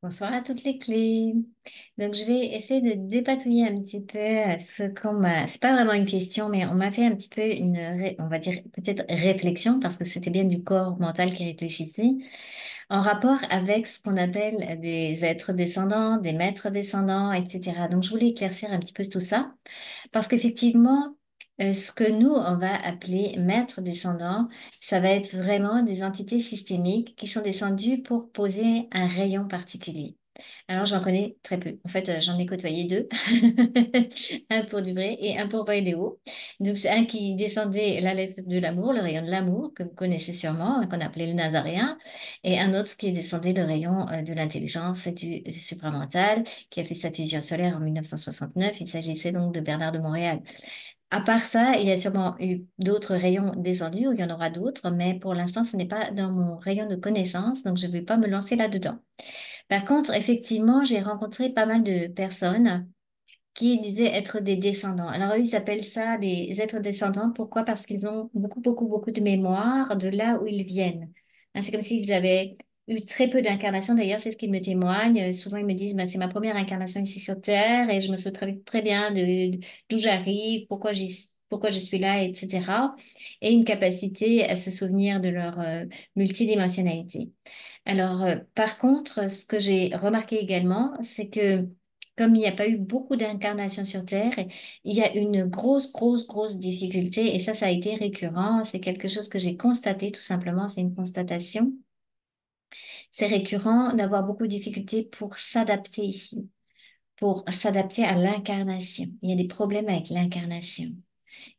Bonsoir à toutes les clés. Donc, je vais essayer de dépatouiller un petit peu ce qu'on m'a. C'est pas vraiment une question, mais on m'a fait un petit peu on va dire peut-être réflexion, parce que c'était bien du corps mental qui réfléchissait, en rapport avec ce qu'on appelle des êtres descendants, des maîtres descendants, etc. Donc, je voulais éclaircir un petit peu tout ça. Parce qu'effectivement, ce que nous, on va appeler maîtres descendants, ça va être vraiment des entités systémiques qui sont descendues pour poser un rayon particulier. Alors, j'en connais très peu. En fait, j'en ai côtoyé deux. Un pour du vrai et un pour pas des hauts. Donc, c'est un qui descendait la lettre de l'amour, le rayon de l'amour, que vous connaissez sûrement, qu'on appelait le Nazaréen, et un autre qui descendait le rayon de l'intelligence et du supramental, qui a fait sa fusion solaire en 1969. Il s'agissait donc de Bernard de Montréal. À part ça, il y a sûrement eu d'autres rayons descendus, ou il y en aura d'autres, mais pour l'instant, ce n'est pas dans mon rayon de connaissance, donc je ne vais pas me lancer là-dedans. Par contre, effectivement, j'ai rencontré pas mal de personnes qui disaient être des descendants. Alors, eux, ils appellent ça des êtres descendants. Pourquoi? Parce qu'ils ont beaucoup, beaucoup, beaucoup de mémoire de là où ils viennent. Hein, c'est comme s'ils avaient eu très peu d'incarnations. D'ailleurs, c'est ce qu'ils me témoignent. Souvent, ils me disent, ben, c'est ma première incarnation ici sur Terre et je me souviens très, très bien d'où j'arrive, pourquoi je suis là, etc. Et une capacité à se souvenir de leur multidimensionnalité. Alors, par contre, ce que j'ai remarqué également, c'est que comme il n'y a pas eu beaucoup d'incarnations sur Terre, il y a une grosse, grosse, grosse difficulté, et ça a été récurrent. C'est quelque chose que j'ai constaté, tout simplement, c'est une constatation. C'est récurrent d'avoir beaucoup de difficultés pour s'adapter ici, pour s'adapter à l'incarnation. Il y a des problèmes avec l'incarnation.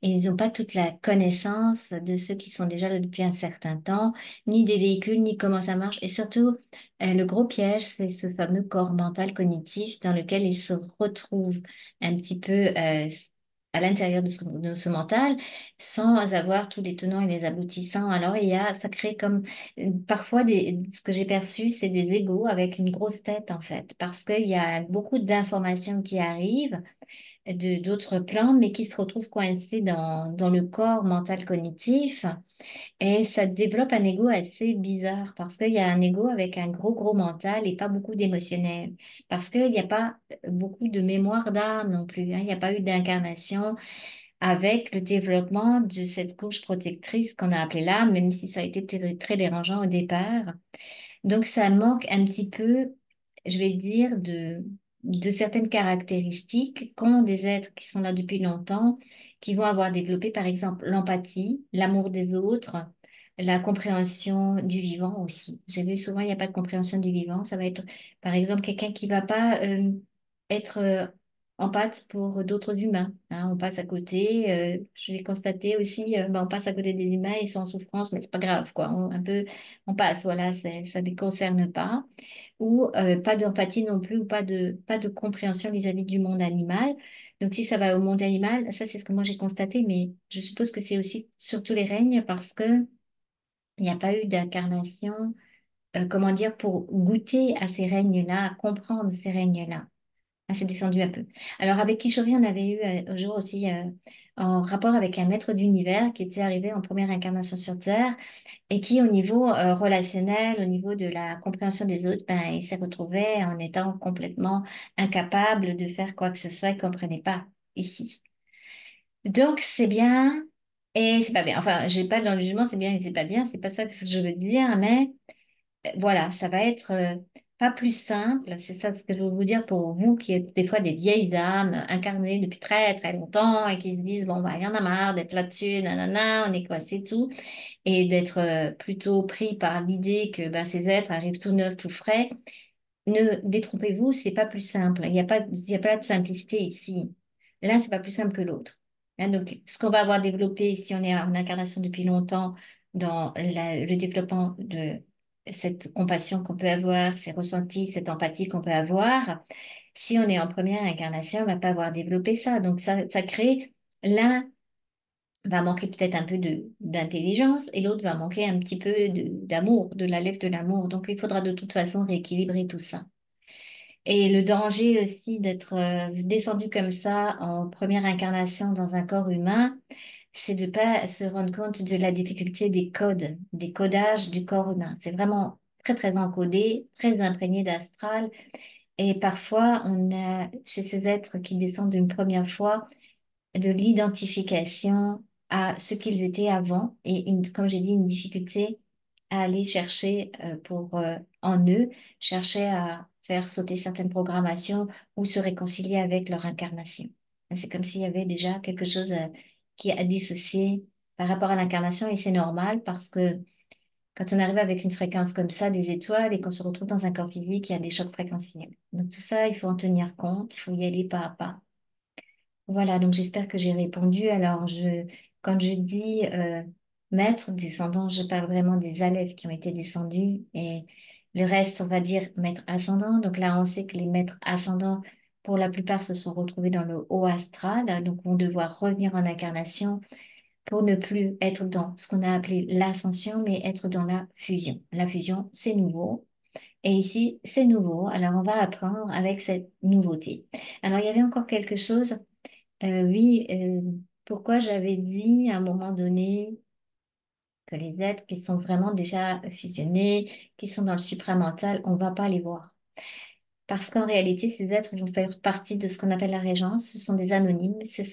Et ils n'ont pas toute la connaissance de ceux qui sont déjà là depuis un certain temps, ni des véhicules, ni comment ça marche. Et surtout, le gros piège, c'est ce fameux corps mental cognitif dans lequel ils se retrouvent un petit peu à l'intérieur de ce mental, sans avoir tous les tenants et les aboutissants. Alors, ça crée comme parfois ce que j'ai perçu, c'est des égos avec une grosse tête, en fait, parce qu'il y a beaucoup d'informations qui arrivent de d'autres plans, mais qui se retrouvent coincés dans le corps mental cognitif. Et ça développe un ego assez bizarre parce qu'il y a un ego avec un gros, gros mental et pas beaucoup d'émotionnel. Parce qu'il n'y a pas beaucoup de mémoire d'âme non plus, hein. Il n'y a pas eu d'incarnation avec le développement de cette couche protectrice qu'on a appelée l'âme, même si ça a été très dérangeant au départ. Donc, ça manque un petit peu, je vais dire, de certaines caractéristiques qu'ont des êtres qui sont là depuis longtemps, qui vont avoir développé, par exemple, l'empathie, l'amour des autres, la compréhension du vivant aussi. J'ai vu souvent, il n'y a pas de compréhension du vivant. Ça va être, par exemple, quelqu'un qui va pas être empathe pour d'autres humains, hein. On passe à côté. Je l'ai constaté aussi, ben, on passe à côté des humains, ils sont en souffrance, mais c'est pas grave, quoi. On passe, voilà, ça ne les concerne pas. Ou pas d'empathie non plus, ou pas de compréhension vis-à-vis du monde animal. Donc si ça va au monde animal, ça c'est ce que moi j'ai constaté, mais je suppose que c'est aussi sur tous les règnes parce que il n'y a pas eu d'incarnation, comment dire, pour goûter à ces règnes-là, à comprendre ces règnes-là. Ah, c'est descendu un peu. Alors, avec Kishori, on avait eu un jour aussi en rapport avec un maître d'univers qui était arrivé en première incarnation sur Terre et qui, au niveau relationnel, au niveau de la compréhension des autres, ben, il s'est retrouvé en étant complètement incapable de faire quoi que ce soit, il ne comprenait pas ici. Donc, c'est bien et c'est pas bien. Enfin, j'ai pas dans le jugement, c'est bien et c'est pas bien, c'est pas ça que je veux dire, mais voilà, ça va être pas plus simple, c'est ça ce que je veux vous dire pour vous qui êtes des fois des vieilles âmes incarnées depuis très très longtemps et qui se disent, bon, bah, il y en a marre d'être là-dessus, nanana, on est coincé, tout, et d'être plutôt pris par l'idée que ben, ces êtres arrivent tout neufs, tout frais. Ne détrompez-vous, c'est pas plus simple. Il y a pas de simplicité ici. L'un, c'est pas plus simple que l'autre. Hein, donc, ce qu'on va avoir développé, si on est en incarnation depuis longtemps, dans le développement de cette compassion qu'on peut avoir, ces ressentis, cette empathie qu'on peut avoir, si on est en première incarnation, on va pas avoir développé ça. Donc, ça crée l'un va manquer peut-être un peu d'intelligence et l'autre va manquer un petit peu d'amour, de la lèvre de l'amour. Donc, il faudra de toute façon rééquilibrer tout ça. Et le danger aussi d'être descendu comme ça en première incarnation dans un corps humain, c'est de pas se rendre compte de la difficulté des codes, des codages du corps humain. C'est vraiment très, très encodé, très imprégné d'astral. Et parfois, on a chez ces êtres qui descendent une première fois de l'identification à ce qu'ils étaient avant et comme j'ai dit, une difficulté à aller chercher en eux, chercher à faire sauter certaines programmations ou se réconcilier avec leur incarnation. C'est comme s'il y avait déjà quelque chose qui est à dissocier par rapport à l'incarnation et c'est normal parce que quand on arrive avec une fréquence comme ça, des étoiles, et qu'on se retrouve dans un corps physique, il y a des chocs fréquentiels. Donc tout ça, il faut en tenir compte, il faut y aller pas à pas. Voilà, donc j'espère que j'ai répondu. Alors, quand je dis maître descendant, je parle vraiment des élèves qui ont été descendus et le reste, on va dire maître ascendant. Donc là, on sait que les maîtres ascendants, pour la plupart, se sont retrouvés dans le haut astral, donc vont devoir revenir en incarnation pour ne plus être dans ce qu'on a appelé l'ascension, mais être dans la fusion. La fusion, c'est nouveau. Et ici, c'est nouveau. Alors, on va apprendre avec cette nouveauté. Alors, il y avait encore quelque chose. Oui, pourquoi j'avais dit à un moment donné que les êtres qui sont vraiment déjà fusionnés, qui sont dans le supramental, on ne va pas les voir. Parce qu'en réalité, ces êtres vont faire partie de ce qu'on appelle la régence. Ce sont des anonymes. C'est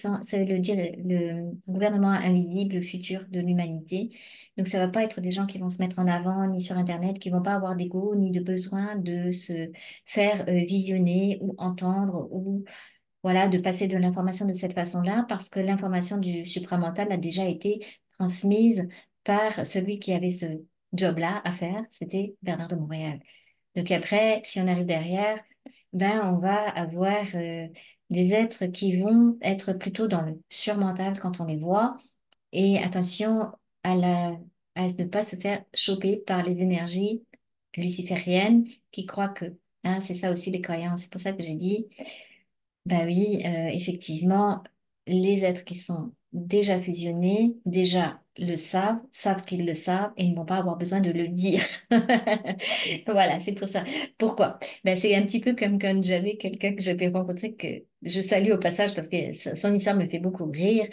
le gouvernement invisible, le futur de l'humanité. Donc, ça ne va pas être des gens qui vont se mettre en avant, ni sur Internet, qui vont pas avoir d'ego, ni de besoin de se faire visionner ou entendre ou voilà, de passer de l'information de cette façon-là, parce que l'information du supramental a déjà été transmise par celui qui avait ce job-là à faire, c'était Bernard de Montréal. Donc après, si on arrive derrière, ben on va avoir des êtres qui vont être plutôt dans le surmental quand on les voit, et attention à ne pas se faire choper par les énergies lucifériennes qui croient que, hein, c'est ça aussi les croyances. C'est pour ça que j'ai dit bah oui, effectivement, les êtres qui sont déjà fusionnés, déjà le savent, savent qu'ils le savent et ne vont pas avoir besoin de le dire. Voilà, c'est pour ça. Pourquoi? Ben, c'est un petit peu comme quand j'avais quelqu'un que j'avais rencontré, que je salue au passage parce que son histoire me fait beaucoup rire.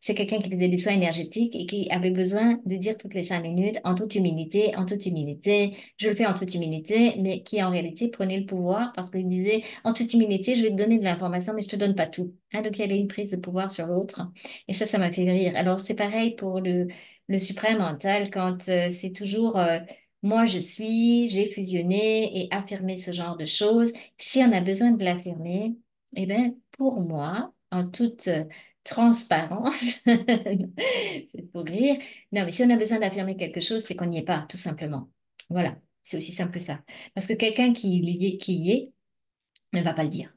C'est quelqu'un qui faisait des soins énergétiques et qui avait besoin de dire toutes les 5 minutes, en toute humilité, je le fais en toute humilité, mais qui en réalité prenait le pouvoir parce qu'il disait en toute humilité, je vais te donner de l'information, mais je te donne pas tout. Hein, donc, il y avait une prise de pouvoir sur l'autre. Et ça m'a fait rire. Alors, c'est pareil pour le suprême mental, quand c'est toujours moi, je suis, j'ai fusionné et affirmé ce genre de choses. Si on a besoin de l'affirmer, eh bien, pour moi, en toute transparence, c'est pour rire. Non, mais si on a besoin d'affirmer quelque chose, c'est qu'on n'y est pas, tout simplement. Voilà, c'est aussi simple que ça. Parce que quelqu'un qui y est, ne va pas le dire,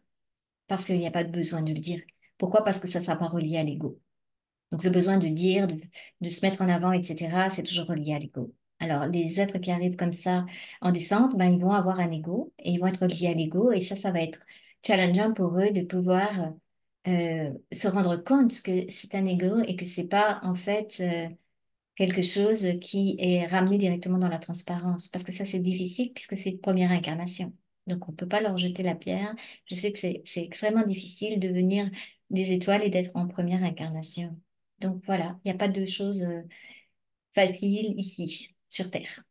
parce qu'il n'y a pas de besoin de le dire. Pourquoi? Parce que ça ne sera pas relié à l'ego. Donc le besoin de dire, de se mettre en avant, etc., c'est toujours relié à l'ego. Alors les êtres qui arrivent comme ça en descente, ben, ils vont avoir un ego et ils vont être liés à l'ego et ça va être challengeant pour eux de pouvoir se rendre compte que c'est un ego et que c'est pas en fait quelque chose qui est ramené directement dans la transparence. Parce que ça, c'est difficile puisque c'est une première incarnation. Donc, on ne peut pas leur jeter la pierre. Je sais que c'est extrêmement difficile de venir des étoiles et d'être en première incarnation. Donc, voilà, il n'y a pas de choses faciles ici, sur Terre.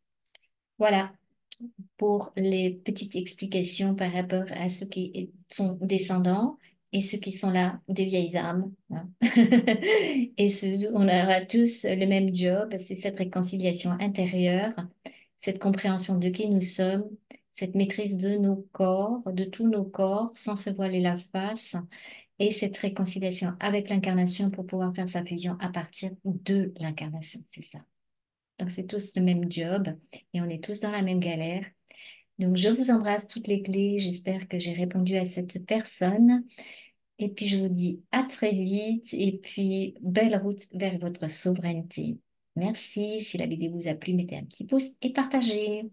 Voilà pour les petites explications par rapport à ceux qui sont descendants et ceux qui sont là, des vieilles âmes. Hein. Et on aura tous le même job, c'est cette réconciliation intérieure, cette compréhension de qui nous sommes, cette maîtrise de nos corps, de tous nos corps, sans se voiler la face, et cette réconciliation avec l'incarnation pour pouvoir faire sa fusion à partir de l'incarnation, c'est ça. Donc c'est tous le même job et on est tous dans la même galère. Donc, je vous embrasse toutes les clés. J'espère que j'ai répondu à cette personne. Et puis, je vous dis à très vite. Et puis, belle route vers votre souveraineté. Merci. Si la vidéo vous a plu, mettez un petit pouce et partagez.